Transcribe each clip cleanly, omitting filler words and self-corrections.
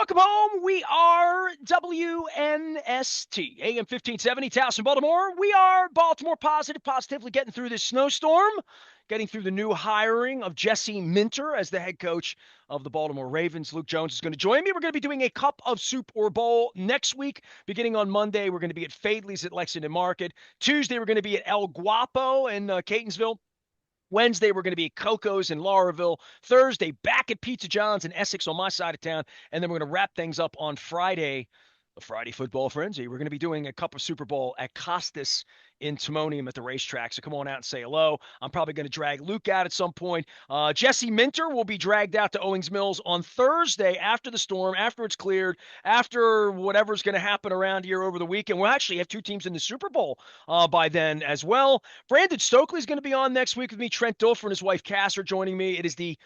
Welcome home. We are WNST, AM 1570, Towson, Baltimore. We are Baltimore positively getting through this snowstorm, getting through the new hiring of Jesse Minter as the head coach of the Baltimore Ravens. Luke Jones is going to join me. We're going to be doing a Cup of Soup or Bowl next week. Beginning on Monday, we're going to be at Fadley's at Lexington Market. Tuesday, we're going to be at El Guapo in Catonsville. Wednesday, we're going to be at Coco's in Lauraville. Thursday, back at Pizza John's in Essex on my side of town. And then we're going to wrap things up on Friday, the Friday Football Frenzy. We're going to be doing a Cup of Super Bowl at Costas in Timonium at the racetrack. So come on out and say hello. I'm probably going to drag Luke out at some point. Jesse Minter will be dragged out to Owings Mills on Thursday after the storm, after it's cleared, after whatever's going to happen around here over the weekend. We'll actually have two teams in the Super Bowl by then as well. Brandon Stokely's going to be on next week with me. Trent Dilfer and his wife Cass are joining me. It is the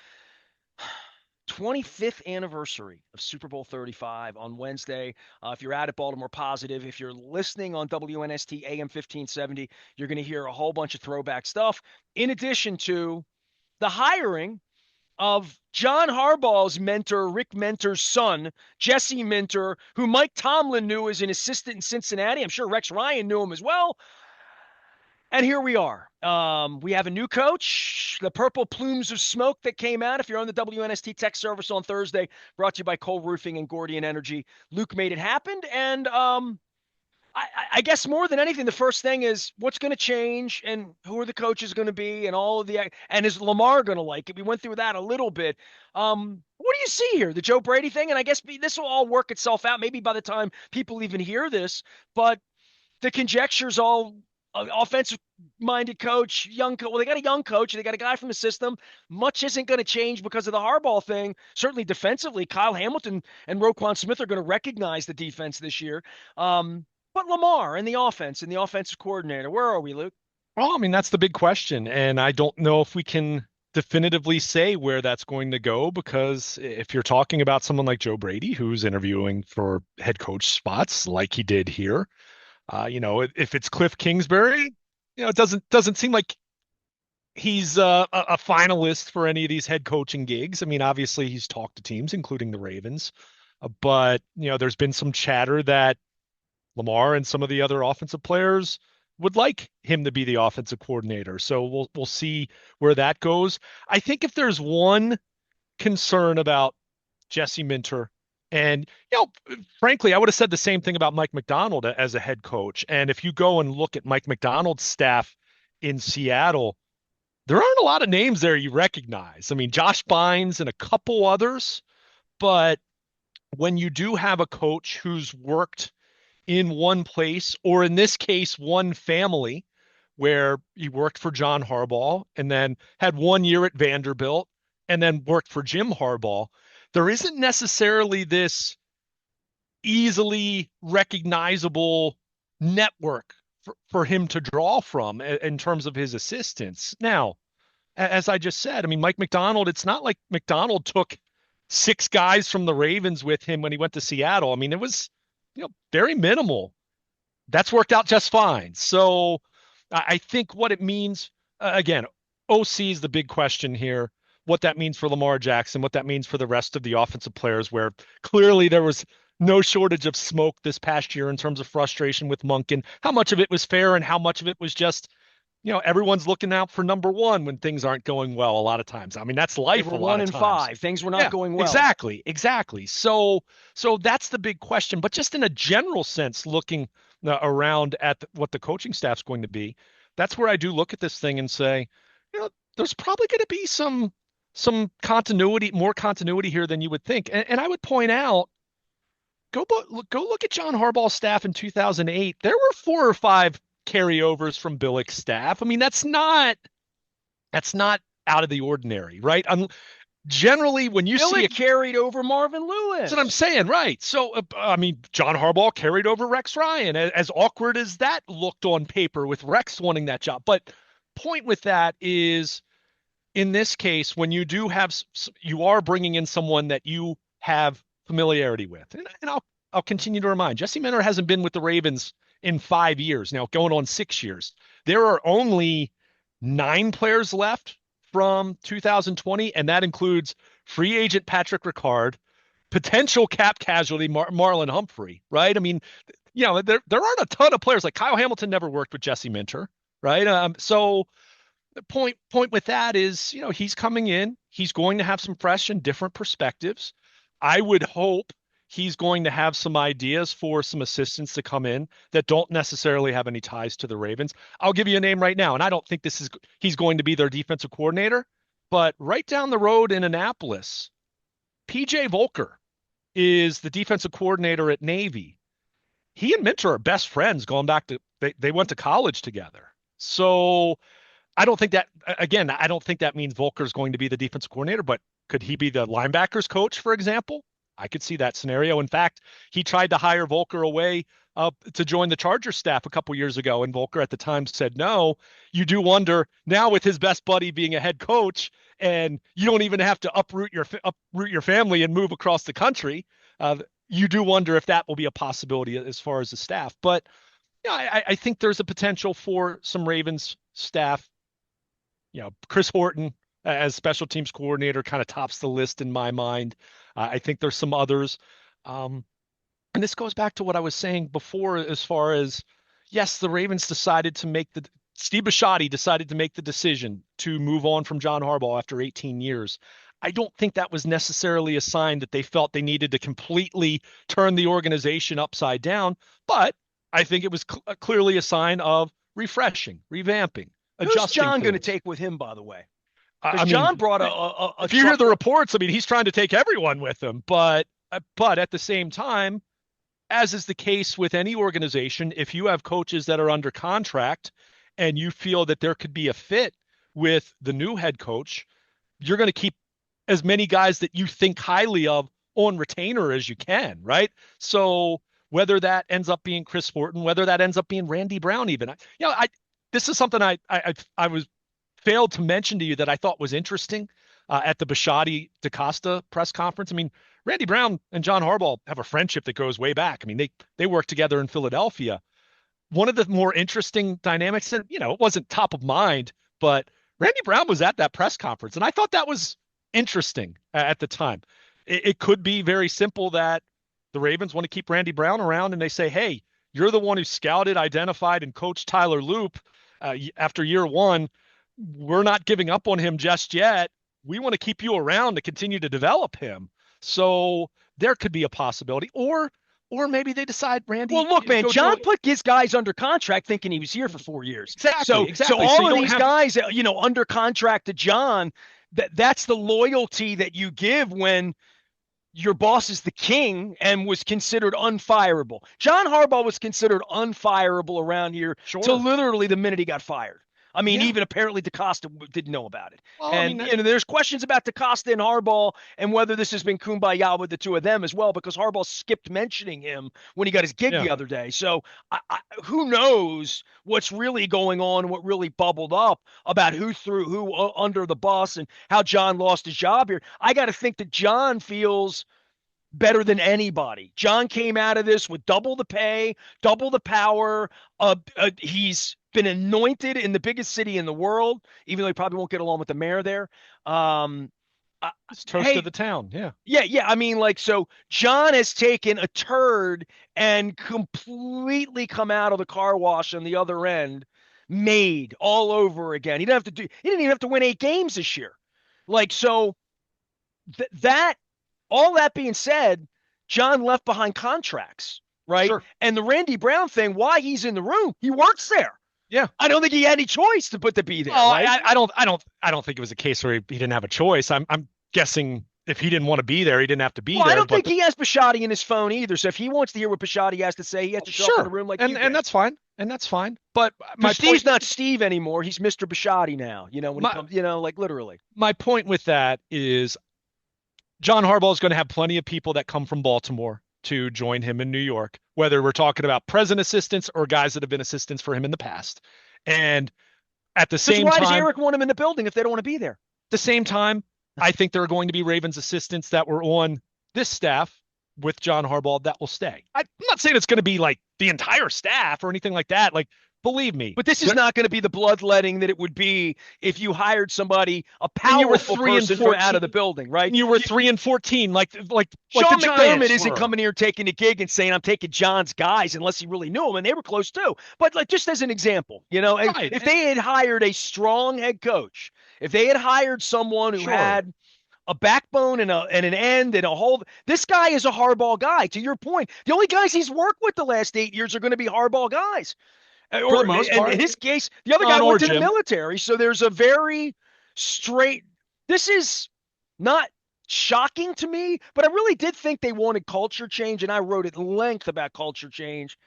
25th anniversary of Super Bowl 35 on Wednesday. If you're out at Baltimore Positive, if you're listening on WNST AM 1570, you're going to hear a whole bunch of throwback stuff. In addition to the hiring of John Harbaugh's mentor, Rick Mentor's son, Jesse Minter, who Mike Tomlin knew as an assistant in Cincinnati. I'm sure Rex Ryan knew him as well. And here we are. We have a new coach, the purple plumes of smoke that came out. If you're on the WNST text service on Thursday, brought to you by Cole Roofing and Gordian Energy. Luke made it happen. And I guess more than anything, the first thing is what's going to change and who are the coaches going to be and all of the – and is Lamar going to like it? We went through that a little bit. What do you see here? The Joe Brady thing? And I guess this will all work itself out maybe by the time people even hear this. But the conjecture's all – offensive-minded coach, well, they got a young coach. They got a guy from the system. Much isn't going to change because of the Harbaugh thing. Certainly defensively, Kyle Hamilton and Roquan Smith are going to recognize the defense this year. But Lamar and the offense and the offensive coordinator, where are we, Luke? Well, I mean, that's the big question. And I don't know if we can definitively say where that's going to go, because if you're talking about someone like Joe Brady, who's interviewing for head coach spots like he did here, if it's Cliff Kingsbury, it doesn't seem like he's a finalist for any of these head coaching gigs. I mean, obviously he's talked to teams, including the Ravens, but there's been some chatter that Lamar and some of the other offensive players would like him to be the offensive coordinator. So we'll see where that goes. I think if there's one concern about Jesse Minter, and, frankly, I would have said the same thing about Mike Macdonald as a head coach. And if you go and look at Mike Macdonald's staff in Seattle, there aren't a lot of names there you recognize. I mean, Josh Bynes and a couple others. But when you do have a coach who's worked in one place, or in this case, one family, where he worked for John Harbaugh and then had 1 year at Vanderbilt and then worked for Jim Harbaugh, there isn't necessarily this easily recognizable network for him to draw from in terms of his assistants. Now, as I just said, I mean, Mike Macdonald, it's not like Macdonald took 6 guys from the Ravens with him when he went to Seattle. I mean, it was, very minimal. That's worked out just fine. So I think what it means, again, OC is the big question here. What that means for Lamar Jackson, what that means for the rest of the offensive players, where clearly there was no shortage of smoke this past year in terms of frustration with Monken. How much of it was fair and how much of it was just, everyone's looking out for number one when things aren't going well a lot of times. I mean, that's life a lot of times. 1-5. Things were not going well. Exactly. So that's the big question. But just in a general sense, looking around at what the coaching staff's going to be, that's where I do look at this thing and say, there's probably going to be some continuity, more continuity here than you would think. And I would point out, go look at John Harbaugh's staff in 2008. There were 4 or 5 carryovers from Billick's staff. I mean, that's not out of the ordinary, right? Generally, when you Billick carried over Marvin Lewis. That's what I'm saying, right? So, I mean, John Harbaugh carried over Rex Ryan, as awkward as that looked on paper with Rex wanting that job. But point with that is, in this case, when you are bringing in someone that you have familiarity with, and I'll continue to remind, Jesse Minter hasn't been with the Ravens in 5 years now, going on 6 years. There are only 9 players left from 2020, and that includes free agent Patrick Ricard, potential cap casualty, Marlon Humphrey, right? I mean, there aren't a ton of players like Kyle Hamilton never worked with Jesse Minter, right? So the point with that is, he's coming in, he's going to have some fresh and different perspectives. I would hope he's going to have some ideas for some assistants to come in that don't necessarily have any ties to the Ravens. I'll give you a name right now, and I don't think he's going to be their defensive coordinator, but right down the road in Annapolis, PJ Volker is the defensive coordinator at Navy. He and Minter are best friends going back to they went to college together. So I don't think that, again, I don't think that means Volker's going to be the defensive coordinator, but could he be the linebackers coach, for example? I could see that scenario. In fact, he tried to hire Volker away to join the Chargers staff a couple years ago, and Volker at the time said no. You do wonder now with his best buddy being a head coach, and you don't even have to uproot your family and move across the country. You do wonder if that will be a possibility as far as the staff. But I think there's a potential for some Ravens staff. Chris Horton as special teams coordinator kind of tops the list in my mind. I think there's some others. And this goes back to what I was saying before, as far as, yes, the Ravens Steve Bisciotti decided to make the decision to move on from John Harbaugh after 18 years. I don't think that was necessarily a sign that they felt they needed to completely turn the organization upside down, but I think it was clearly a sign of refreshing, revamping, adjusting. Who's John going to take with him, by the way? Because John brought a if you hear the reports, I mean, he's trying to take everyone with him, but at the same time, as is the case with any organization, if you have coaches that are under contract and you feel that there could be a fit with the new head coach, you're going to keep as many guys that you think highly of on retainer as you can, right? So whether that ends up being Chris Horton, whether that ends up being Randy Brown, even, this is something I was failed to mention to you that I thought was interesting at the Bisciotti DeCosta press conference. I mean, Randy Brown and John Harbaugh have a friendship that goes way back. I mean, they worked together in Philadelphia. One of the more interesting dynamics, and it wasn't top of mind, but Randy Brown was at that press conference, and I thought that was interesting at the time. It could be very simple that the Ravens want to keep Randy Brown around, and they say, hey, you're the one who scouted, identified, and coached Tyler Loop after year one. We're not giving up on him just yet. We want to keep you around to continue to develop him. So there could be a possibility. Or maybe they decide Randy. Well, look, man, John put his guys under contract thinking he was here for 4 years. Exactly. So all of these guys, under contract to John, that's the loyalty that you give when your boss is the king and was considered unfireable. John Harbaugh was considered unfireable around here till literally the minute he got fired. I mean, even apparently DeCosta didn't know about it. Well, and there's questions about DeCosta and Harbaugh and whether this has been kumbaya with the two of them as well, because Harbaugh skipped mentioning him when he got his gig the other day. So who knows what's really going on, what really bubbled up about who threw who under the bus and how John lost his job here. I got to think that John feels better than anybody. John came out of this with double the pay, double the power. He's been anointed in the biggest city in the world, even though he probably won't get along with the mayor there. It's toast of the town. Yeah. Yeah. I mean, so John has taken a turd and completely come out of the car wash on the other end, made all over again. He didn't even have to win 8 games this year. All that being said, John left behind contracts, right? Sure. And the Randy Brown thing, why he's in the room, he works there. Yeah. I don't think he had any choice to be there. Oh, right? I don't think it was a case where he didn't have a choice. I'm guessing if he didn't want to be there, he didn't have to be there. I don't think he has Bisciotti in his phone either. So if he wants to hear what Bisciotti has to say, he has to show up in the room like and that's fine. And that's fine. But Steve's not Steve anymore. He's Mr. Bisciotti now. When he comes, literally. My point with that is John Harbaugh is going to have plenty of people that come from Baltimore to join him in New York, whether we're talking about present assistants or guys that have been assistants for him in the past. And at the same time, why does Eric want him in the building if they don't want to be there? At the same time, I think there are going to be Ravens assistants that were on this staff with John Harbaugh that will stay. I'm not saying it's going to be like the entire staff or anything like that. Like Believe me. But this is not going to be the bloodletting that it would be if you hired somebody, a And you were powerful 3 and person from out of the 14. building, right? And you were 3 and 14, like the Sean McDermott Giants isn't were. coming here taking a gig and saying I'm taking John's guys unless he really knew him, and they were close too. But like just as an example, Right. if they had hired a strong head coach, if they had hired someone who Sure. had a backbone and an end and a whole. This guy is a hardball guy. To your point, the only guys he's worked with the last 8 years are going to be hardball guys. For the Or most in part. his case, the other guy John or went to the Jim. military. So there's a very straight. This is not shocking to me, but I really did think they wanted culture change, and I wrote at length about culture change.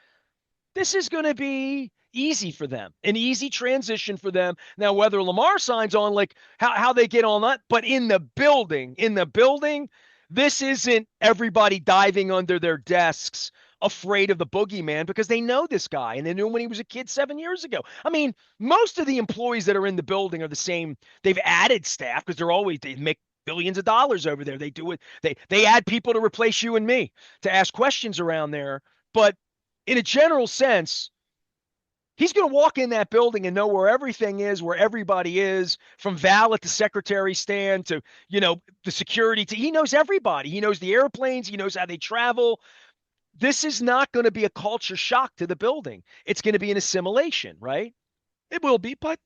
This is going to be easy for them, an easy transition for them. Now, whether Lamar signs on, like how they get on that, but in the building, this isn't everybody diving under their desks afraid of the boogeyman because they know this guy and they knew him when he was a kid 7 years ago. I mean, most of the employees that are in the building are the same. They've added staff because they make billions of dollars over there. They do it. They add people to replace you and me to ask questions around there. But in a general sense, he's going to walk in that building and know where everything is, where everybody is, from valet to secretary stand to, the security. He knows everybody. He knows the airplanes. He knows how they travel. This is not going to be a culture shock to the building. It's going to be an assimilation, right? It will be, but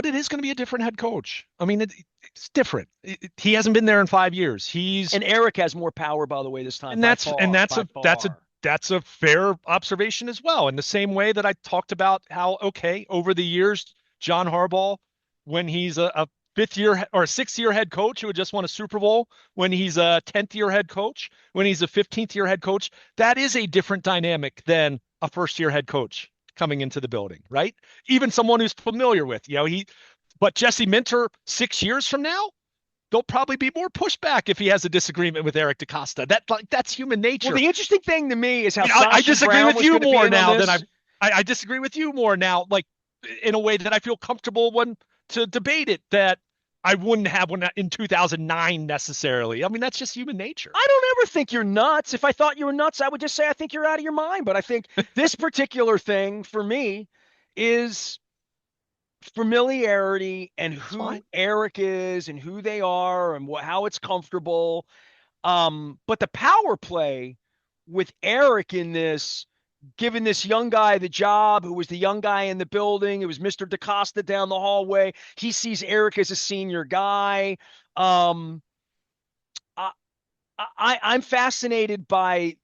it is going to be a different head coach. I mean, it's different. He hasn't been there in 5 years. And Eric has more power, by the way, this time And by that's far. and that's By a that's a far. that's a fair observation as well. In the same way that I talked about how, okay, over the years, John Harbaugh, when he's a fifth year or a 6th year head coach who had just won a Super Bowl, when he's a 10th year head coach, when he's a 15th year head coach, that is a different dynamic than a first year head coach coming into the building, right? Even someone who's familiar with, but Jesse Minter 6 years from now, there'll probably be more pushback if he has a disagreement with Eric DeCosta. That's human nature. Well, the interesting thing to me is how I Sashi disagree Brown with was you going to be more in on now than this. I disagree with you more now, like in a way that I feel comfortable when to debate it, that I wouldn't have one in 2009 necessarily. I mean, that's just human nature. I don't ever think you're nuts. If I thought you were nuts, I would just say I think you're out of your mind. But I think this particular thing for me is familiarity and That's who fine. Eric is and who they are and how it's comfortable. But the power play with Eric in this, giving this young guy the job, who was the young guy in the building, it was Mr. DeCosta down the hallway. He sees Eric as a senior guy. Um, I, I'm fascinated by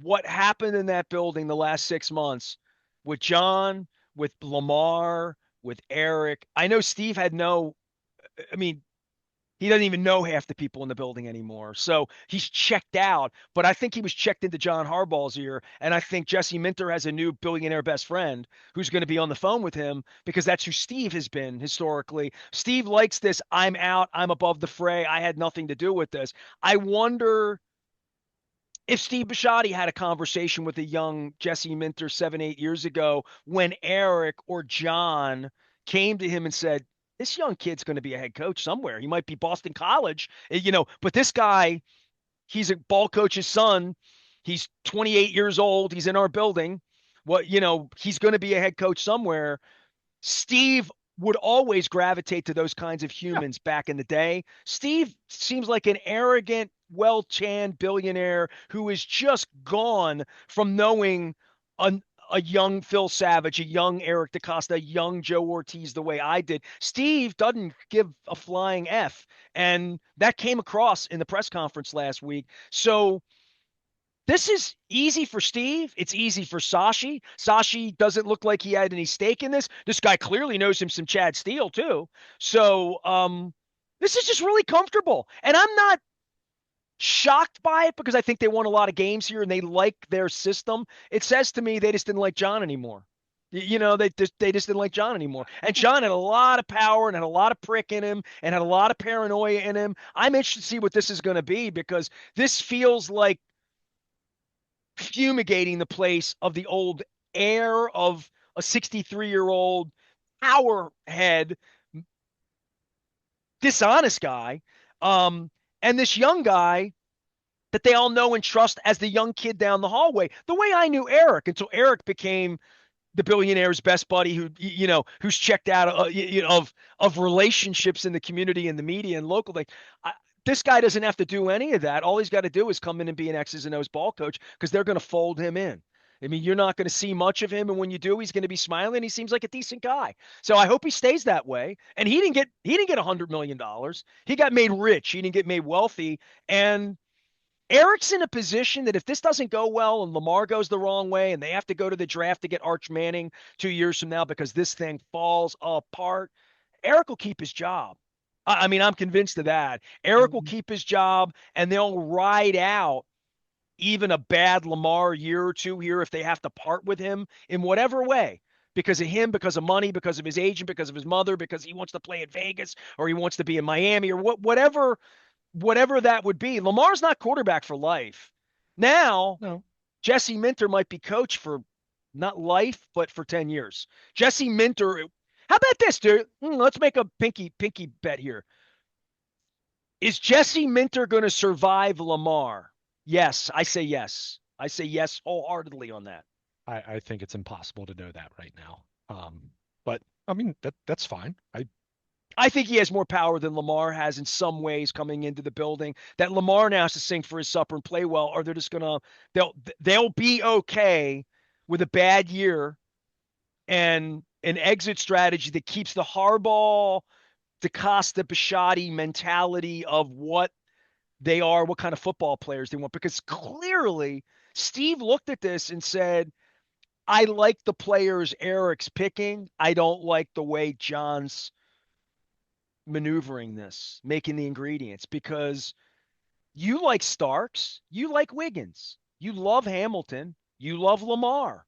what happened in that building the last 6 months with John, with Lamar, with Eric. I know Steve had no, I mean, he doesn't even know half the people in the building anymore. So he's checked out, but I think he was checked into John Harbaugh's ear. And I think Jesse Minter has a new billionaire best friend who's going to be on the phone with him because that's who Steve has been historically. Steve likes this. I'm out. I'm above the fray. I had nothing to do with this. I wonder if Steve Bisciotti had a conversation with a young Jesse Minter 7, 8 years ago when Eric or John came to him and said, this young kid's going to be a head coach somewhere. He might be Boston College, but this guy, he's a ball coach's son. He's 28 years old. He's in our building. He's going to be a head coach somewhere. Steve would always gravitate to those kinds of Yeah. humans back in the day. Steve seems like an arrogant, well-tanned billionaire who is just gone from knowing a young Phil Savage, a young Eric DeCosta, a young Joe Ortiz the way I did. Steve doesn't give a flying F. And that came across in the press conference last week. So this is easy for Steve. It's easy for Sashi. Sashi doesn't look like he had any stake in this. This guy clearly knows him some Chad Steele too. So this is just really comfortable. And I'm not shocked by it because I think they won a lot of games here and they like their system. It says to me they just didn't like John anymore. They just didn't like John anymore. And John had a lot of power and had a lot of prick in him and had a lot of paranoia in him. I'm interested to see what this is going to be because this feels like fumigating the place of the old air of a 63-year-old power head, dishonest guy, and this young guy that they all know and trust as the young kid down the hallway. The way I knew Eric until Eric became the billionaire's best buddy who who's checked out of relationships in the community and the media and local. Like this guy doesn't have to do any of that. All he's got to do is come in and be an X's and O's ball coach because they're going to fold him in. I mean, you're not going to see much of him, and when you do, he's going to be smiling. He seems like a decent guy, so I hope he stays that way. And he didn't get $100 million. He got made rich. He didn't get made wealthy. And Eric's in a position that if this doesn't go well and Lamar goes the wrong way and they have to go to the draft to get Arch Manning 2 years from now because this thing falls apart, Eric will keep his job. I mean, I'm convinced of that. Eric will keep his job, and they'll ride out even a bad Lamar year or two here if they have to part with him in whatever way. Because of him, because of money, because of his agent, because of his mother, because he wants to play in Vegas or he wants to be in Miami or whatever that would be. Lamar's not quarterback for life. Now, No. Jesse Minter might be coach for not life, but for 10 years. Jesse Minter, how about this, dude? Let's make a pinky bet here. Is Jesse Minter going to survive Lamar? Yes, I say yes. I say yes wholeheartedly on that. I think it's impossible to know that right now. But I mean that's fine. I think he has more power than Lamar has in some ways coming into the building. That Lamar now has to sing for his supper and play well, or they're just gonna they'll be okay with a bad year and an exit strategy that keeps the Harbaugh, DeCosta, Bisciotti mentality of what they are, what kind of football players they want. Because clearly, Steve looked at this and said, I like the players Eric's picking. I don't like the way John's maneuvering this, making the ingredients, because you like Starks, you like Wiggins, you love Hamilton, you love Lamar.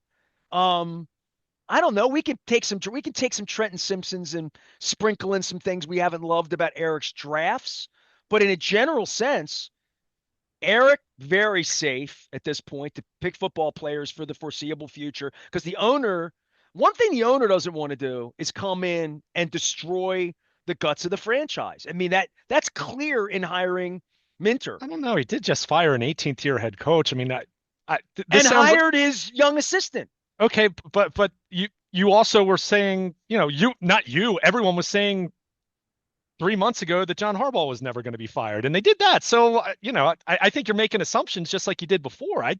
I don't know. We can take some Trenton Simpsons and sprinkle in some things we haven't loved about Eric's drafts, but in a general sense, Eric very safe at this point to pick football players for the foreseeable future because one thing the owner doesn't want to do is come in and destroy the guts of the franchise. I mean, that's clear in hiring Minter. I don't know. He did just fire an 18th year head coach. I mean, and hired his young assistant. Okay, but you also were saying, everyone was saying 3 months ago that John Harbaugh was never going to be fired, and they did that. So, I think you're making assumptions just like you did before. I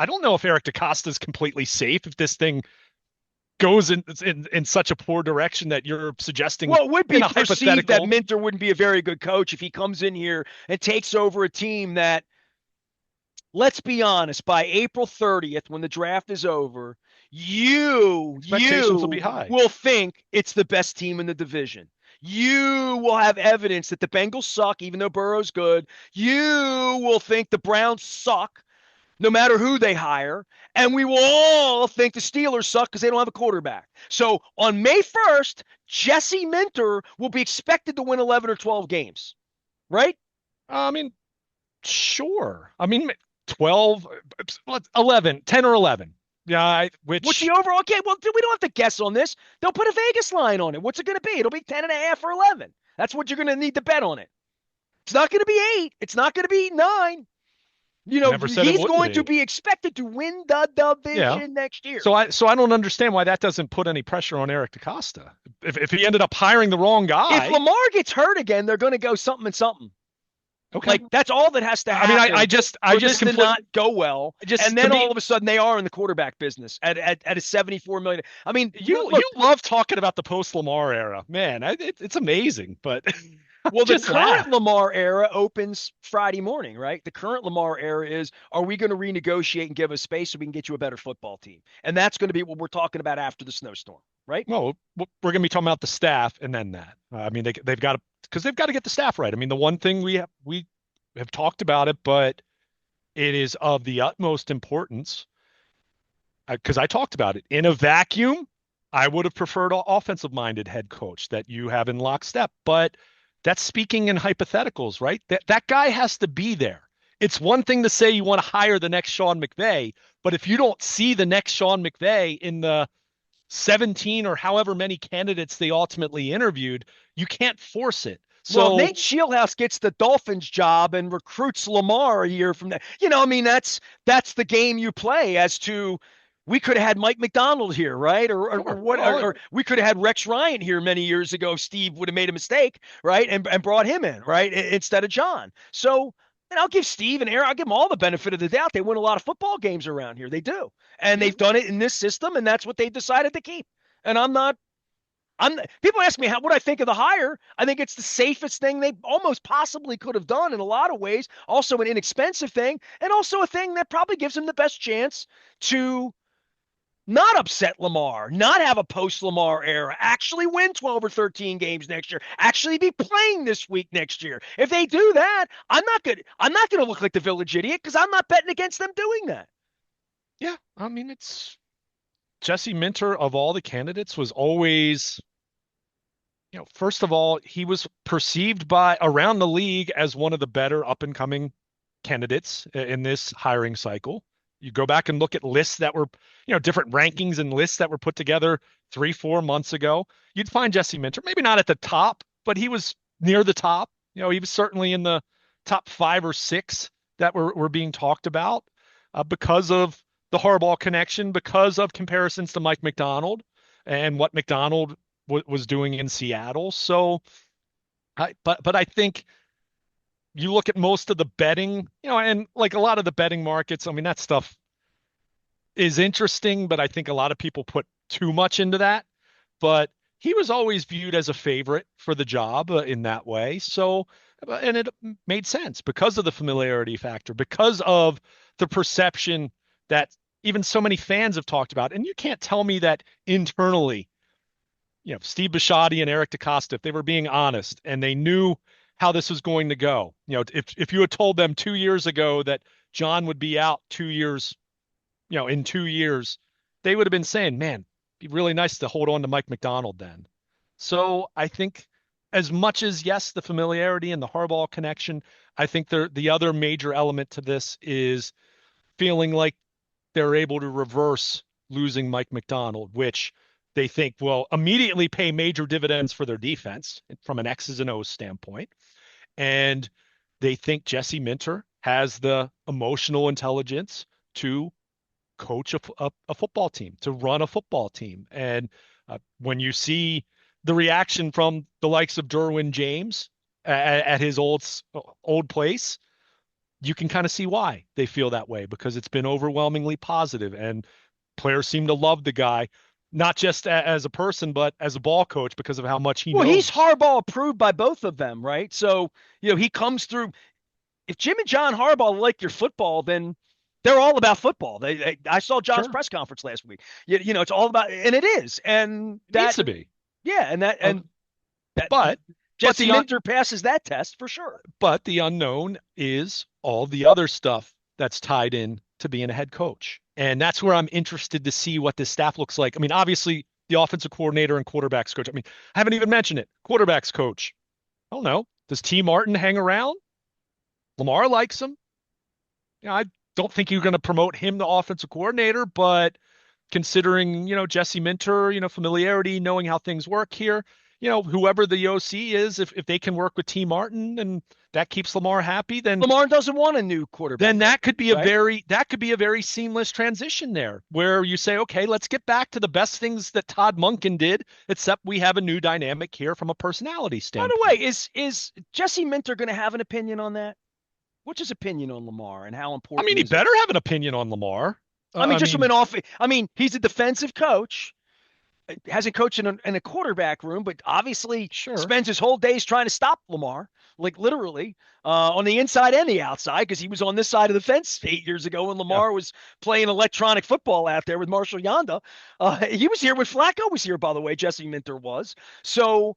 don't know if Eric DeCosta is completely safe if this thing goes in such a poor direction that you're suggesting. Well, it would be perceived that Minter wouldn't be a very good coach if he comes in here and takes over a team that, let's be honest, by April 30th, when the draft is over, expectations will be high. Will think it's the best team in the division. You will have evidence that the Bengals suck, even though Burrow's good. You will think the Browns suck, no matter who they hire. And we will all think the Steelers suck because they don't have a quarterback. So on May 1st, Jesse Minter will be expected to win 11 or 12 games, right? I mean, sure. I mean, 12, 11, 10 or 11. Yeah, what's the overall? Okay, well, we don't have to guess on this. They'll put a Vegas line on it. What's it going to be? It'll be 10.5 or 11. That's what you're going to need to bet on it. It's not going to be 8. It's not going to be 9. He's going to be expected to win the division next year. So I don't understand why that doesn't put any pressure on Eric DeCosta. If he ended up hiring the wrong guy. If Lamar gets hurt again, they're going to go something and something. Okay. Like that's all that has to happen. I mean, I just did not go well. And then all of a sudden they are in the quarterback business at a $74 million. I mean, you love talking about the post Lamar era, man. It's amazing, but well, the current Lamar era opens Friday morning, right? The current Lamar era is: are we going to renegotiate and give us space so we can get you a better football team? And that's going to be what we're talking about after the snowstorm, right? Well, we're going to be talking about the staff and then that. I mean, they've got to. Because they've got to get the staff right. I mean, the one thing we have talked about it, but it is of the utmost importance. Because I talked about it in a vacuum, I would have preferred an offensive-minded head coach that you have in lockstep. But that's speaking in hypotheticals, right? That guy has to be there. It's one thing to say you want to hire the next Sean McVay, but if you don't see the next Sean McVay in the 17 or however many candidates they ultimately interviewed, you can't force it. So Nate Shieldhouse gets the Dolphins job and recruits Lamar a year from that. I mean, that's the game you play as to we could have had Mike McDonald here, right? Or Sure. what? Or we could have had Rex Ryan here many years ago if Steve would have made a mistake, right? And brought him in, right? Instead of John. So, and I'll give Steve and Aaron, I'll give them all the benefit of the doubt. They win a lot of football games around here. They do. And Yeah. they've done it in this system, and that's what they've decided to keep. And I'm people ask me what I think of the hire. I think it's the safest thing they almost possibly could have done in a lot of ways. Also an inexpensive thing, and also a thing that probably gives them the best chance to not upset Lamar, not have a post Lamar era, actually win 12 or 13 games next year, actually be playing this week next year. If they do that, I'm not going to look like the village idiot because I'm not betting against them doing that. Yeah. I mean, it's Jesse Minter of all the candidates was always, first of all, he was perceived by around the league as one of the better up and coming candidates in this hiring cycle. You go back and look at lists that were, different rankings and lists that were put together 3, 4 months ago. You'd find Jesse Minter, maybe not at the top, but he was near the top. He was certainly in the top 5 or 6 that were being talked about because of the Harbaugh connection, because of comparisons to Mike McDonald and what McDonald was doing in Seattle. So, but I think you look at most of the betting, and like a lot of the betting markets, I mean, that stuff is interesting, but I think a lot of people put too much into that. But he was always viewed as a favorite for the job in that way. So, and it made sense because of the familiarity factor, because of the perception that even so many fans have talked about. And you can't tell me that internally, Steve Bisciotti and Eric DeCosta, if they were being honest and they knew how this was going to go, if you had told them 2 years ago that John would be out 2 years, in 2 years, they would have been saying, man, it'd be really nice to hold on to Mike McDonald then. So I think as much as, yes, the familiarity and the Harbaugh connection, I think the other major element to this is feeling like they're able to reverse losing Mike McDonald, which they think will immediately pay major dividends for their defense from an X's and O's standpoint. And they think Minter has the emotional intelligence to coach a football team, to run a football team. And when you see the reaction from the likes of Derwin James at his old place, you can kind of see why they feel that way because it's been overwhelmingly positive and players seem to love the guy, not just as a person, but as a ball coach because of how much he knows. Well, he's Harbaugh approved by both of them, right? So, he comes through. If Jim and John Harbaugh like your football, then they're all about football. I saw John's Sure. press conference last week. It's all about, and it is, and It needs to be. yeah, and But Jesse Minter passes that test for sure. But the unknown is all the other stuff that's tied in to being a head coach. And that's where I'm interested to see what this staff looks like. I mean, obviously, the offensive coordinator and quarterbacks coach. I mean, I haven't even mentioned it. Quarterbacks coach. I don't know. Does T. Martin hang around? Lamar likes him. I don't think you're going to promote him the offensive coordinator, but considering, Jesse Minter, familiarity, knowing how things work here, whoever the OC is, if they can work with T. Martin and that keeps Lamar happy, then Lamar doesn't want a new quarterback. Then that could be right? a very seamless transition there where you say, okay, let's get back to the best things that Todd Monken did, except we have a new dynamic here from a personality standpoint. By the way, is Jesse Minter going to have an opinion on that? What's his opinion on Lamar and how important? I mean, he better have an opinion on Lamar. From an off. I mean, he's a defensive coach. Hasn't coached in a quarterback room, but obviously spends his whole days trying to stop Lamar, like literally on the inside and the outside, because he was on this side of the fence 8 years ago when Lamar was playing electronic football out there with Marshall Yanda. He was here when Flacco was here, by the way. Jesse Minter was. So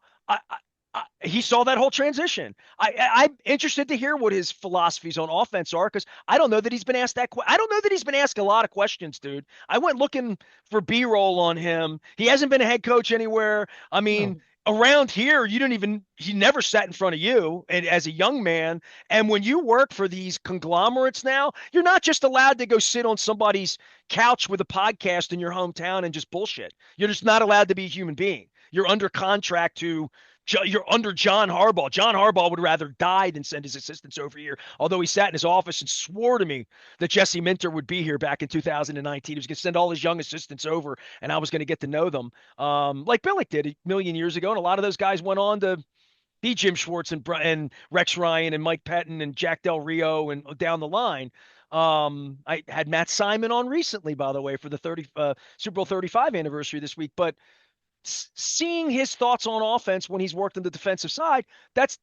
he saw that whole transition. I'm interested to hear what his philosophies on offense are because I don't know that he's been asked that. I don't know that he's been asked a lot of questions, dude. I went looking for B-roll on him. He hasn't been a head coach anywhere. I mean, around here, he never sat in front of you and as a young man. And when you work for these conglomerates now, you're not just allowed to go sit on somebody's couch with a podcast in your hometown and just bullshit. You're just not allowed to be a human being. You're under contract to You're under John Harbaugh. John Harbaugh would rather die than send his assistants over here. Although he sat in his office and swore to me that Jesse Minter would be here back in 2019. He was going to send all his young assistants over, and I was going to get to know them, like Billick did a million years ago. And a lot of those guys went on to be Jim Schwartz and Rex Ryan and Mike Pettin and Jack Del Rio and down the line. I had Matt Simon on recently, by the way, for the Super Bowl 35 anniversary this week. But seeing his thoughts on offense when he's worked on the defensive side, that's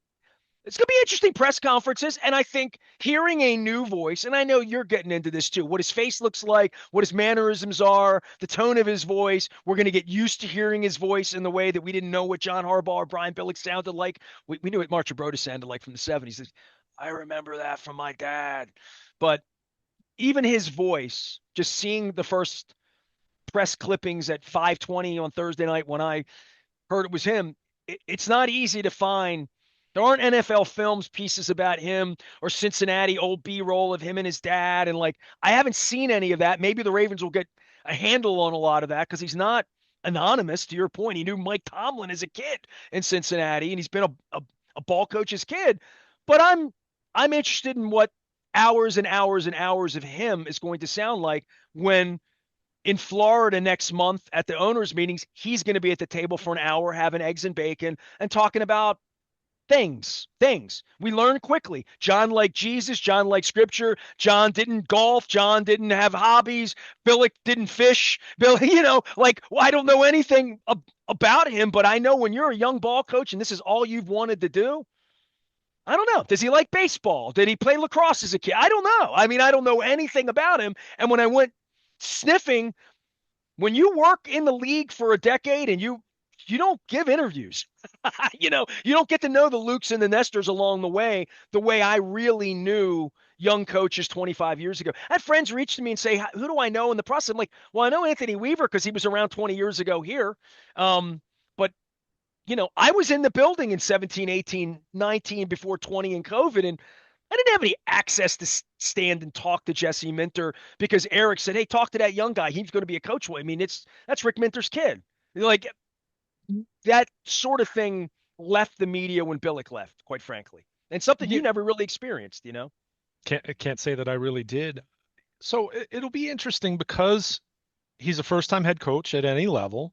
it's going to be interesting press conferences. And I think hearing a new voice, and I know you're getting into this too, what his face looks like, what his mannerisms are, the tone of his voice. We're going to get used to hearing his voice in the way that we didn't know what John Harbaugh or Brian Billick sounded like. We knew what Marcia Broda sounded like from the 70s. I remember that from my dad. But even his voice, just seeing the first press clippings at 5:20 on Thursday night when I heard it was him, it's not easy to find. There aren't NFL films pieces about him or Cincinnati old B-roll of him and his dad. And like, I haven't seen any of that. Maybe the Ravens will get a handle on a lot of that because he's not anonymous. To your point, he knew Mike Tomlin as a kid in Cincinnati, and he's been a ball coach's kid. But I'm interested in what hours and hours and hours of him is going to sound like when in Florida next month at the owners' meetings, he's going to be at the table for an hour having eggs and bacon and talking about things. We learn quickly. John liked Jesus. John liked scripture. John didn't golf. John didn't have hobbies. Billick didn't fish. Like, well, I don't know anything about him, but I know when you're a young ball coach and this is all you've wanted to do, I don't know. Does he like baseball? Did he play lacrosse as a kid? I don't know. I mean, I don't know anything about him. And when I went sniffing, when you work in the league for a decade and you don't give interviews, you don't get to know the Lukes and the Nestors along the way I really knew young coaches 25 years ago. I had friends reach to me and say, who do I know in the process? I'm like, well, I know Anthony Weaver because he was around 20 years ago here. But I was in the building in 17, 18, 19 before 20 and COVID, and I didn't have any access to stand and talk to Jesse Minter because Eric said, hey, talk to that young guy. He's going to be a coach. I mean, that's Rick Minter's kid. Like, that sort of thing left the media when Billick left, quite frankly, and something you never really experienced, Can't say that I really did. So it'll be interesting because he's a first-time head coach at any level.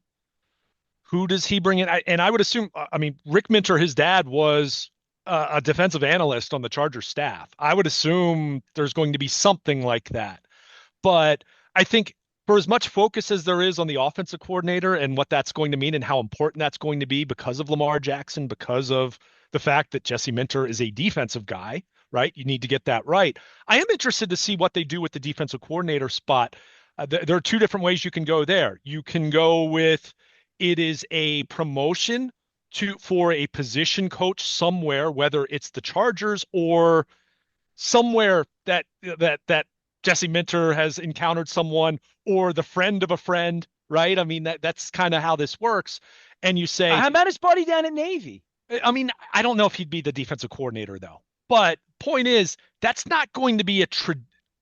Who does he bring in? And I would assume, I mean, Rick Minter, his dad was a defensive analyst on the Chargers staff. I would assume there's going to be something like that. But I think for as much focus as there is on the offensive coordinator and what that's going to mean and how important that's going to be because of Lamar Jackson, because of the fact that Jesse Minter is a defensive guy, right? You need to get that right. I am interested to see what they do with the defensive coordinator spot. There are two different ways you can go there. You can go with it is a promotion for a position coach somewhere, whether it's the Chargers or somewhere that Jesse Minter has encountered someone or the friend of a friend, right? I mean, that's kind of how this works. And you say, how about his buddy down at Navy? I mean, I don't know if he'd be the defensive coordinator though, but point is that's not going to be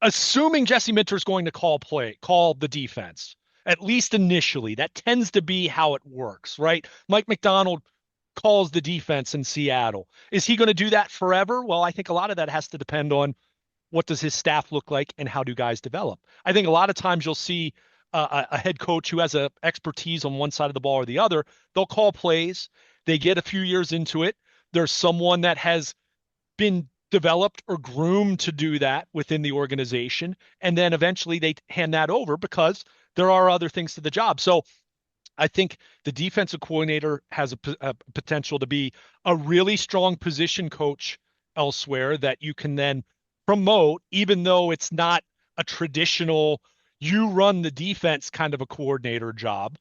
assuming Jesse Minter is going to call the defense. At least initially, that tends to be how it works, right? Mike Macdonald calls the defense in Seattle. Is he going to do that forever? Well, I think a lot of that has to depend on what does his staff look like and how do guys develop. I think a lot of times you'll see a head coach who has a expertise on one side of the ball or the other. They'll call plays. They get a few years into it. There's someone that has been developed or groomed to do that within the organization. And then eventually they hand that over because there are other things to the job. So I think the defensive coordinator has a potential to be a really strong position coach elsewhere that you can then promote, even though it's not a traditional you run the defense kind of a coordinator job.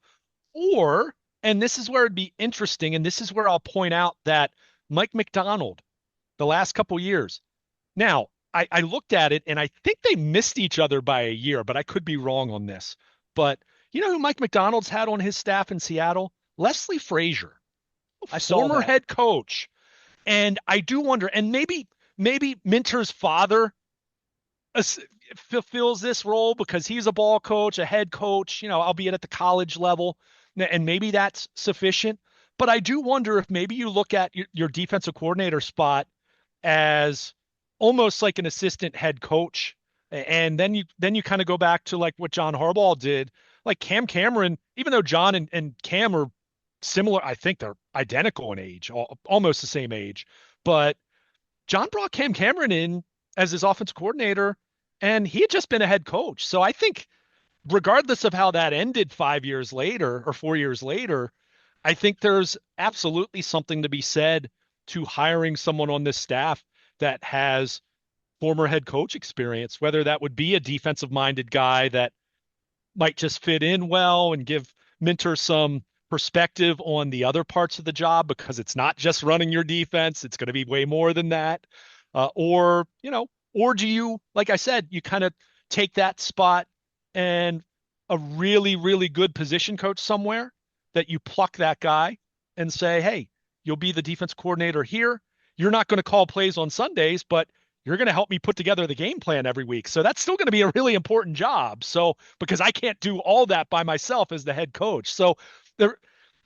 Or, and this is where it'd be interesting, and this is where I'll point out that Mike Macdonald, the last couple years. Now, I looked at it and I think they missed each other by a year, but I could be wrong on this. But you know who Mike Macdonald's had on his staff in Seattle? Leslie Frazier, former head coach. And I do wonder, and maybe Minter's father fulfills this role because he's a ball coach, a head coach, albeit at the college level, and maybe that's sufficient. But I do wonder if maybe you look at your defensive coordinator spot as almost like an assistant head coach. And then you kind of go back to like what John Harbaugh did. Like Cam Cameron, even though John and Cam are similar, I think they're identical in age, almost the same age. But John brought Cam Cameron in as his offensive coordinator, and he had just been a head coach. So I think regardless of how that ended 5 years later or 4 years later, I think there's absolutely something to be said to hiring someone on this staff that has former head coach experience, whether that would be a defensive minded guy that might just fit in well and give Minter some perspective on the other parts of the job because it's not just running your defense. It's going to be way more than that. Or do you, like I said, you kind of take that spot and a really, really good position coach somewhere that you pluck that guy and say, hey, you'll be the defense coordinator here. You're not going to call plays on Sundays, but you're going to help me put together the game plan every week. So that's still going to be a really important job. So because I can't do all that by myself as the head coach. So there,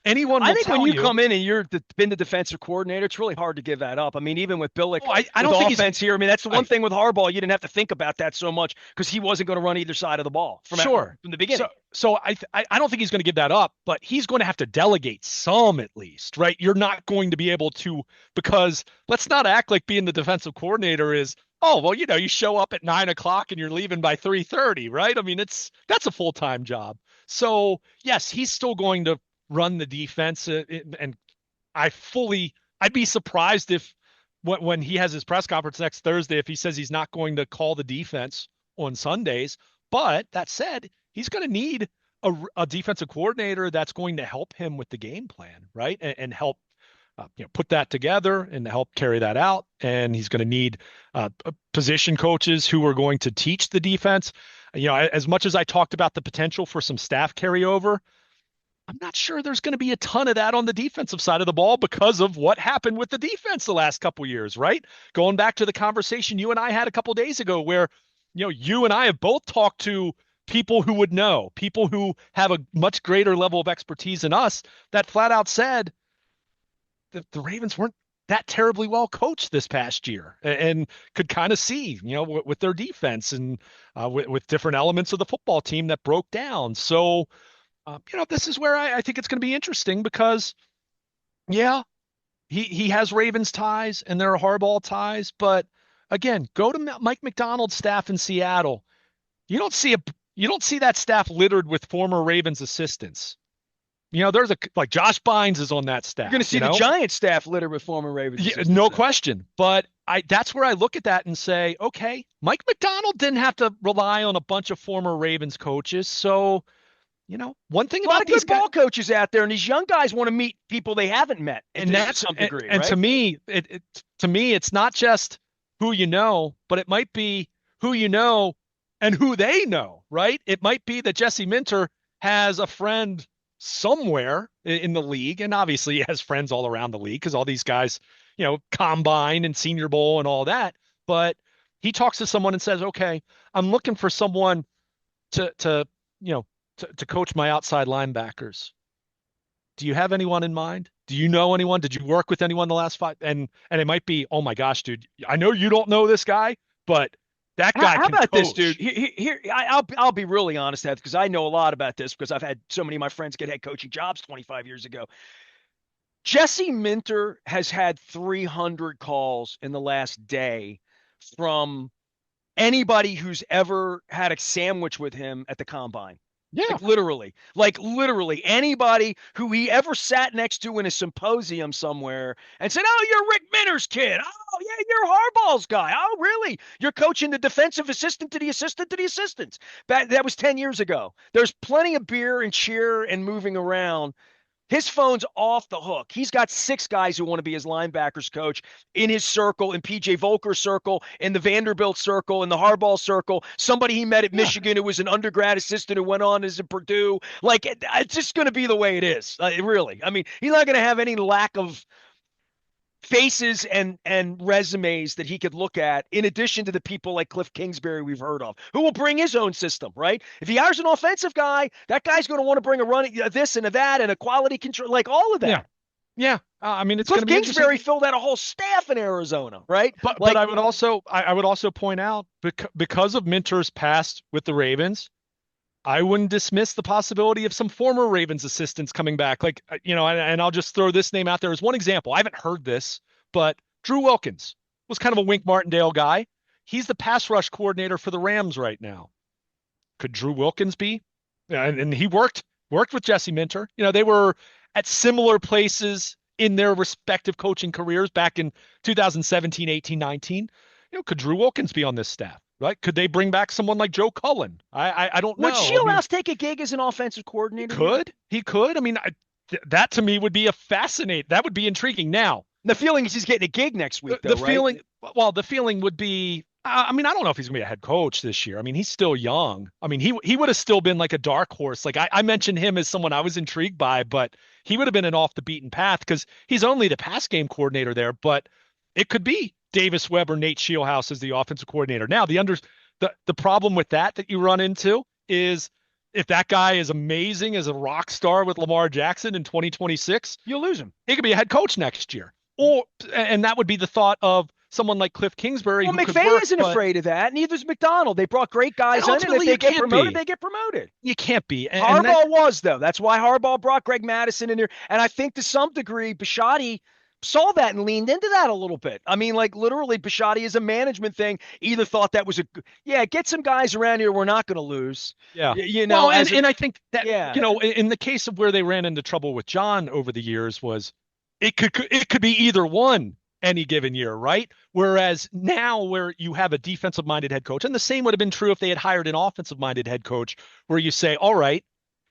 anyone I will think when tell you you, come in and been the defensive coordinator, it's really hard to give that up. I mean, even with Billick oh, I with don't think he's offense here, I mean, that's the one I, thing with Harbaugh. You didn't have to think about that so much because he wasn't going to run either side of the ball sure. from the beginning. So I don't think he's going to give that up, but he's going to have to delegate some at least, right? You're not going to be able to, because let's not act like being the defensive coordinator is, oh, well, you show up at 9 o'clock and you're leaving by 3:30, right? I mean, that's a full-time job. So yes, he's still going to run the defense, and I'd be surprised if when he has his press conference next Thursday, if he says he's not going to call the defense on Sundays. But that said, he's going to need a defensive coordinator that's going to help him with the game plan, right? And help put that together and help carry that out. And he's going to need position coaches who are going to teach the defense. As much as I talked about the potential for some staff carryover, I'm not sure there's going to be a ton of that on the defensive side of the ball because of what happened with the defense the last couple of years, right? Going back to the conversation you and I had a couple of days ago where, you and I have both talked to people who would know, people who have a much greater level of expertise than us that flat out said that the Ravens weren't that terribly well coached this past year and could kind of see, with their defense and with different elements of the football team that broke down. So, this is where I think it's going to be interesting because, yeah, he has Ravens ties and there are Harbaugh ties, but again, go to Mike Macdonald's staff in Seattle. You don't see that staff littered with former Ravens assistants. There's like Josh Bynes is on that staff. You're going to see the Giants staff littered with former Ravens assistants. No question. But that's where I look at that and say, okay, Mike Macdonald didn't have to rely on a bunch of former Ravens coaches, so. One thing about these ball coaches out there, and these young guys want to meet people they haven't met, and that's some degree. And right? to me, it's not just who you know, but it might be who you know and who they know, right? It might be that Jesse Minter has a friend somewhere in the league, and obviously he has friends all around the league because all these guys, combine and Senior Bowl and all that. But he talks to someone and says, "Okay, I'm looking for someone to coach my outside linebackers. Do you have anyone in mind? Do you know anyone? Did you work with anyone the last 5?" And it might be, oh my gosh, dude, I know you don't know this guy, but that guy How about coach. this, dude? Here, I'll be really honest, because I know a lot about this because I've had so many of my friends get head coaching jobs 25 years ago. Jesse Minter has had 300 calls in the last day from anybody who's ever had a sandwich with him at the combine. Yeah. Like literally anybody who he ever sat next to in a symposium somewhere and said, "Oh, you're Rick Minter's kid. Oh, yeah, you're Harbaugh's guy. Oh, really? You're coaching the defensive assistant to the assistant to the assistants." That was 10 years ago. There's plenty of beer and cheer and moving around. His phone's off the hook. He's got 6 guys who want to be his linebackers coach in his circle, in PJ Volker's circle, in the Vanderbilt circle, in the Harbaugh circle. Somebody he met at Michigan who was an undergrad assistant who went on as a Purdue. Like, it's just going to be the way it is. Really. I mean, he's not going to have any lack of faces and resumes that he could look at in addition to the people like Cliff Kingsbury we've heard of, who will bring his own system, right? If he hires an offensive guy, that guy's going to want to bring a running this and a that and a quality control, like all of that. Yeah. Yeah, I mean it's going Cliff to be Kingsbury interesting. filled out a whole staff in Arizona, right? But Like, I would also point out because of Minter's past with the Ravens, I wouldn't dismiss the possibility of some former Ravens assistants coming back. Like, and I'll just throw this name out there as one example. I haven't heard this, but Drew Wilkins was kind of a Wink Martindale guy. He's the pass rush coordinator for the Rams right now. Could Drew Wilkins be? Yeah, and he worked with Jesse Minter. They were at similar places in their respective coaching careers back in 2017, 18, 19. Could Drew Wilkins be on this staff? Right? Could they bring back someone like Joe Cullen? I don't would know. I mean, Shieldhouse take a gig as an offensive he coordinator here? could. He could. I mean, that to me would be a fascinating. That would be intriguing. Now, The feeling is he's getting a gig next week, though, the right? feeling, well, the feeling would be. I mean, I don't know if he's gonna be a head coach this year. I mean, he's still young. I mean, he would have still been like a dark horse. Like I mentioned him as someone I was intrigued by, but he would have been an off the beaten path because he's only the pass game coordinator there. But it could be Davis Webb or Nate Shieldhouse as the offensive coordinator. Now, the problem with that you run into is if that guy is amazing as a rock star with Lamar Jackson in 2026, You'll lose him. he could be a head coach next year. And that would be the thought of someone like Cliff Kingsbury Well, who could McVay work, isn't but afraid of that. Neither's McDonald. They brought great and guys in, and if ultimately they you get can't promoted, be. they get promoted. You can't be. And that, Harbaugh was, though. That's why Harbaugh brought Greg Madison in there. And I think to some degree, Bisciotti saw that and leaned into that a little bit. I mean, like literally, Bisciotti is a management thing. Either thought that was yeah, get some guys around here we're not going to lose. yeah. You know, Well, as and I think that, yeah. in the case of where they ran into trouble with John over the years was it could be either one any given year, right? Whereas now where you have a defensive minded head coach, and the same would have been true if they had hired an offensive minded head coach, where you say, all right,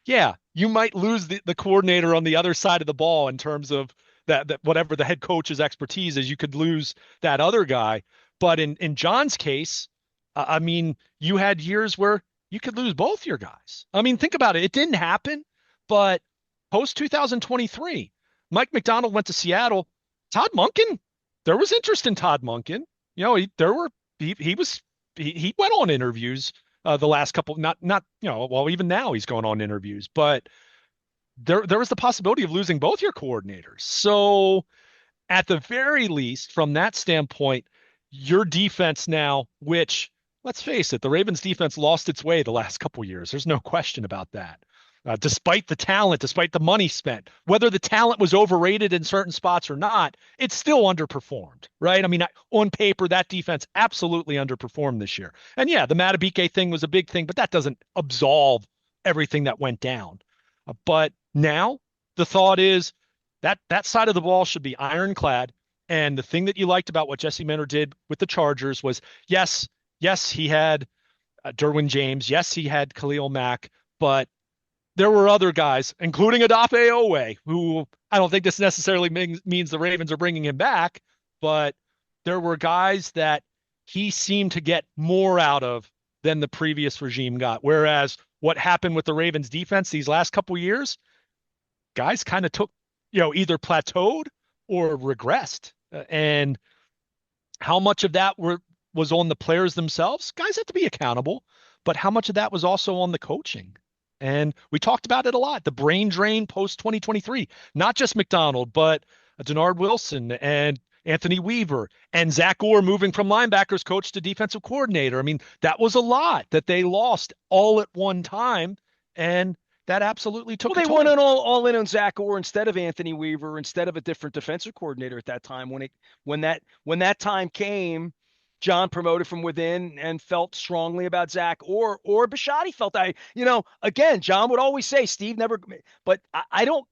yeah, you might lose the coordinator on the other side of the ball in terms of that whatever the head coach's expertise is, you could lose that other guy. But in John's case, I mean, you had years where you could lose both your guys. I mean, think about it. It didn't happen, but post 2023, Mike McDonald went to Seattle. Todd Monken, there was interest in Todd Monken. He went on interviews the last couple, not well, even now he's going on interviews, but there was the possibility of losing both your coordinators. So at the very least, from that standpoint, your defense now, which let's face it, the Ravens defense lost its way the last couple years. There's no question about that. Despite the talent, despite the money spent, whether the talent was overrated in certain spots or not, it's still underperformed, right? I mean, on paper, that defense absolutely underperformed this year. And yeah, the Matabike thing was a big thing, but that doesn't absolve everything that went down. But now the thought is that side of the ball should be ironclad. And the thing that you liked about what Jesse Minter did with the Chargers was, yes, he had Derwin James, yes, he had Khalil Mack, but there were other guys, including Odafe Owe, who I don't think this necessarily means the Ravens are bringing him back, but there were guys that he seemed to get more out of than the previous regime got. Whereas what happened with the Ravens defense these last couple years, guys kind of took, either plateaued or regressed. And how much of that was on the players themselves? Guys have to be accountable, but how much of that was also on the coaching? And we talked about it a lot. The brain drain post 2023, not just McDonald, but Denard Wilson and Anthony Weaver and Zach Orr moving from linebackers coach to defensive coordinator. I mean, that was a lot that they lost all at one time. And that absolutely took Well, a they toll. went all in on Zach Orr instead of Anthony Weaver, instead of a different defensive coordinator at that time. When that time came, John promoted from within and felt strongly about Zach or Bisciotti felt again, John would always say Steve never, but I don't.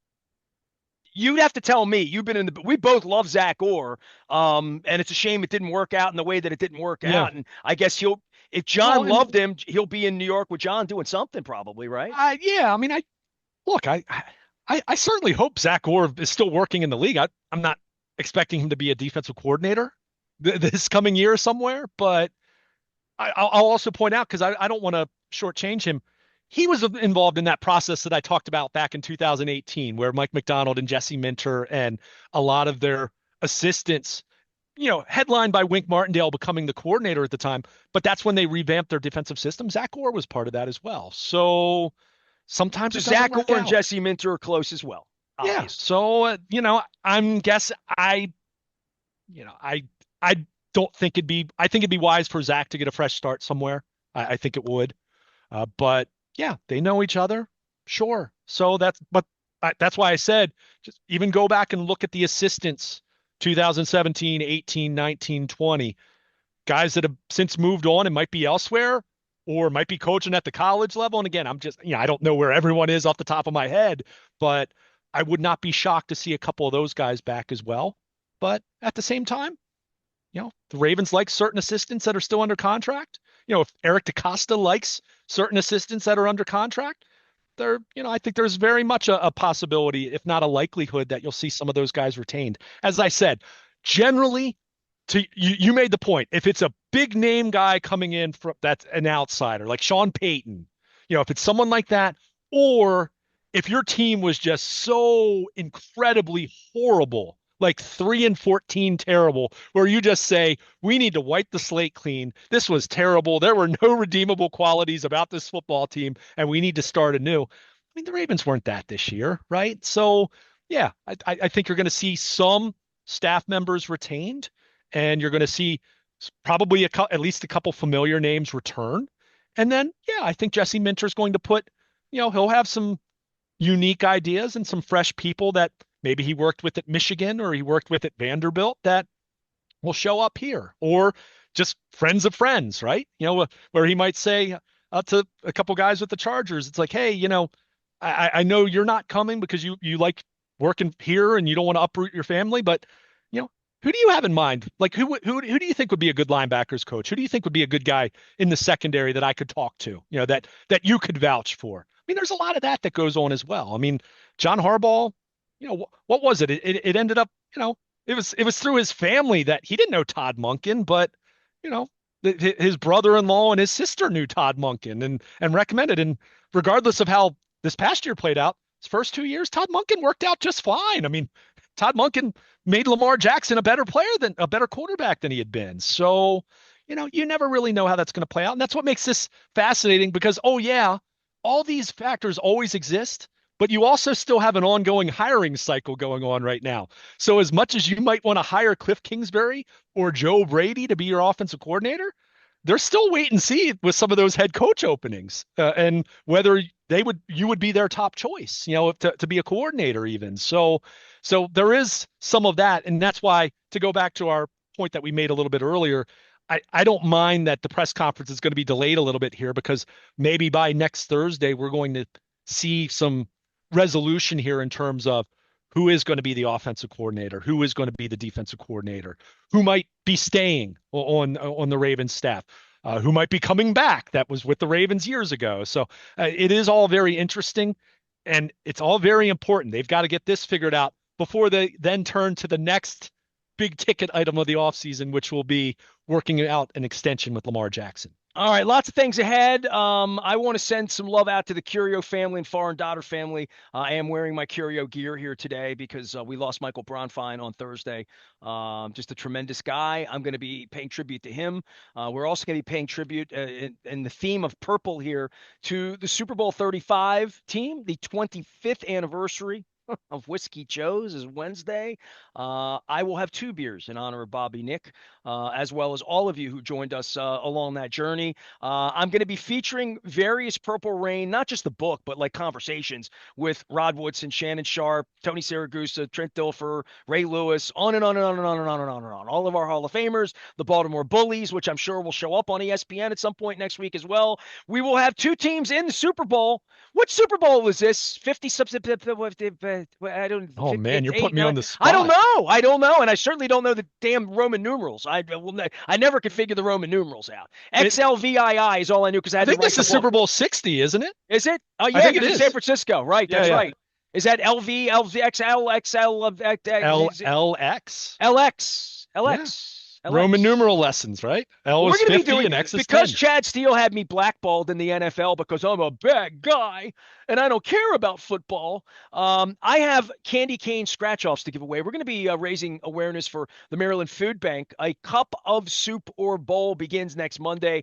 You'd have to tell me. You've been in the. We both love Zach Orr, and it's a shame it didn't work out in the way that it didn't work Yeah. out. And I guess if Well, John loved him, he'll be in New York with John doing something probably, right? yeah, I mean, I certainly hope Zach Orr is still working in the league. I'm not expecting him to be a defensive coordinator this coming year somewhere, but I'll also point out, because I don't want to shortchange him. He was involved in that process that I talked about back in 2018, where Mike McDonald and Jesse Minter and a lot of their assistants, headlined by Wink Martindale becoming the coordinator at the time. But that's when they revamped their defensive system. Zach Orr was part of that as well. So sometimes So it doesn't Zach work Orr and out. Jesse Minter are close as well. Yeah. obvious. So, I'm guess I don't think I think it'd be wise for Zach to get a fresh start somewhere. I think it would. But yeah, they know each other. Sure. So that's why I said just even go back and look at the assistants 2017, 18, 19, 20 guys that have since moved on and might be elsewhere or might be coaching at the college level. And again, I'm just, I don't know where everyone is off the top of my head, but I would not be shocked to see a couple of those guys back as well. But at the same time, the Ravens like certain assistants that are still under contract. If Eric DeCosta likes certain assistants that are under contract, I think there's very much a possibility, if not a likelihood, that you'll see some of those guys retained. As I said, generally, you made the point. If it's a big name guy coming in from that's an outsider, like Sean Payton, if it's someone like that, or if your team was just so incredibly horrible, like 3-14 terrible, where you just say, we need to wipe the slate clean. This was terrible. There were no redeemable qualities about this football team, and we need to start anew. I mean, the Ravens weren't that this year, right? So, yeah, I think you're going to see some staff members retained, and you're going to see probably at least a couple familiar names return. And then, yeah, I think Jesse Minter's going to he'll have some unique ideas and some fresh people that maybe he worked with at Michigan or he worked with at Vanderbilt that will show up here, or just friends of friends, right? Where he might say to a couple guys with the Chargers, it's like, hey, I know you're not coming because you like working here and you don't want to uproot your family, but you know, who do you have in mind? Like who do you think would be a good linebackers coach? Who do you think would be a good guy in the secondary that I could talk to? That you could vouch for. I mean, there's a lot of that goes on as well. I mean, John Harbaugh, what was it? It ended up, it was through his family that he didn't know Todd Monken, but you know, his brother-in-law and his sister knew Todd Monken and recommended. And regardless of how this past year played out, his first 2 years, Todd Monken worked out just fine. I mean, Todd Monken made Lamar Jackson a better quarterback than he had been. So, you never really know how that's going to play out. And that's what makes this fascinating because, oh yeah, all these factors always exist, but you also still have an ongoing hiring cycle going on right now. So as much as you might want to hire Cliff Kingsbury or Joe Brady to be your offensive coordinator, there's still wait and see with some of those head coach openings and whether you would be their top choice, to be a coordinator even. So there is some of that. And that's why, to go back to our point that we made a little bit earlier, I don't mind that the press conference is going to be delayed a little bit here because maybe by next Thursday, we're going to see some resolution here in terms of who is going to be the offensive coordinator, who is going to be the defensive coordinator, who might be staying on the Ravens staff, who might be coming back that was with the Ravens years ago. So it is all very interesting and it's all very important. They've got to get this figured out before they then turn to the next big ticket item of the offseason, which will be working out an extension with Lamar Jackson. All right, lots of things ahead. I want to send some love out to the Curio family and foreign daughter family. I am wearing my Curio gear here today because we lost Michael Bronfine on Thursday. Just a tremendous guy. I'm going to be paying tribute to him. We're also going to be paying tribute in the theme of purple here to the Super Bowl 35 team, the 25th anniversary of Whiskey Joe's is Wednesday. I will have 2 beers in honor of Bobby Nick, as well as all of you who joined us along that journey. I'm going to be featuring various Purple Rain, not just the book, but like conversations with Rod Woodson, Shannon Sharp, Tony Siragusa, Trent Dilfer, Ray Lewis, on and on and on and on and on and on and on. All of our Hall of Famers, the Baltimore Bullies, which I'm sure will show up on ESPN at some point next week as well. We will have 2 teams in the Super Bowl. What Super Bowl is this? 50 I don't. Oh man, you're 58, putting me on the spot. I don't know. I don't know, and I certainly don't know the damn Roman numerals. I never could figure the Roman numerals out. XLVII is all I knew because I had think to write this is Super Bowl 60, isn't it? Is it? Oh I yeah, think it because is. San Francisco, right? That's right. Is that LV, LX? Yeah. LX? Roman numeral lessons, right? L Well, is we're going to be 50 doing and X is because 10. Chad Steele had me blackballed in the NFL because I'm a bad guy and I don't care about football. I have candy cane scratch-offs to give away. We're going to be raising awareness for the Maryland Food Bank. A cup of soup or bowl begins next Monday.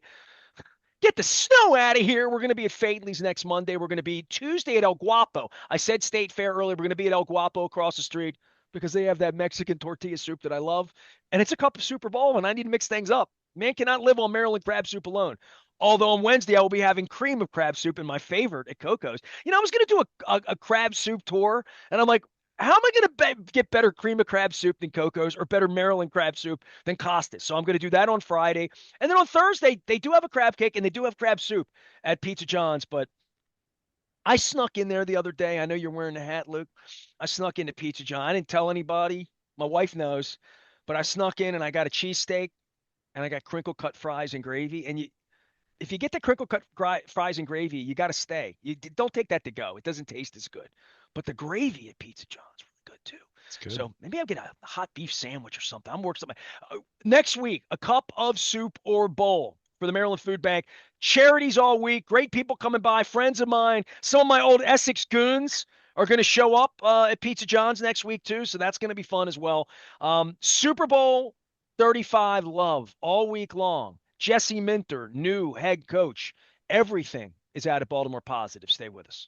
Get the snow out of here. We're going to be at Faidley's next Monday. We're going to be Tuesday at El Guapo. I said State Fair earlier. We're going to be at El Guapo across the street because they have that Mexican tortilla soup that I love. And it's a cup of Super Bowl, and I need to mix things up. Man cannot live on Maryland crab soup alone. Although on Wednesday, I will be having cream of crab soup and my favorite at Coco's. I was going to do a crab soup tour, and I'm like, how am I going to get better cream of crab soup than Coco's or better Maryland crab soup than Costa's? So I'm going to do that on Friday. And then on Thursday, they do have a crab cake and they do have crab soup at Pizza John's. But I snuck in there the other day. I know you're wearing the hat, Luke. I snuck into Pizza John. I didn't tell anybody. My wife knows. But I snuck in and I got a cheesesteak and I got crinkle cut fries and gravy. And if you get the crinkle cut fries and gravy, you got to stay. You don't take that to go. It doesn't taste as good. But the gravy at Pizza John's really good too. It's good. So maybe I'll get a hot beef sandwich or something. I'm working something. Next week, a cup of soup or bowl for the Maryland Food Bank. Charities all week. Great people coming by. Friends of mine. Some of my old Essex goons are going to show up at Pizza John's next week too. So that's going to be fun as well. Super Bowl 35 love all week long. Jesse Minter, new head coach. Everything is out at Baltimore Positive. Stay with us.